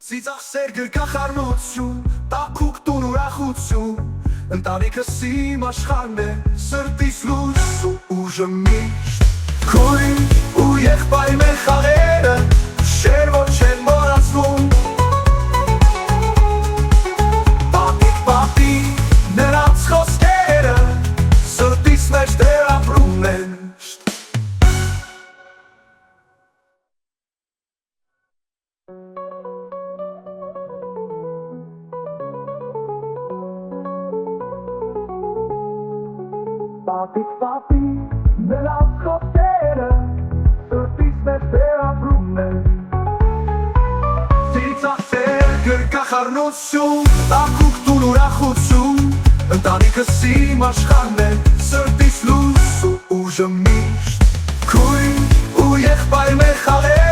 Ծիծաղ սեր գրկախառնություն, տաքուկ տուն ուրախություն, ընտանիքս իմ աշխարհն է, սրտիս լույս ու ուժը միշտ քույր ու եղբայր մեր խաղերը, շեր որ չեն մոռացվում Պապիկ, նրանց խոսքերը, սրտիս մեջ դեռ ապրում են Պապիկ, նրանց խոսքերը, սրտիս մեջ դեռ ապրում են Ծիծաղ սեր գրկախառնություն, տաքուկ տուն ուրախություն, ընտանիքս իմ աշխարհն է, սրտիս լույս ու ուժը միշտ քույր ու եղբայր մեր խաղերը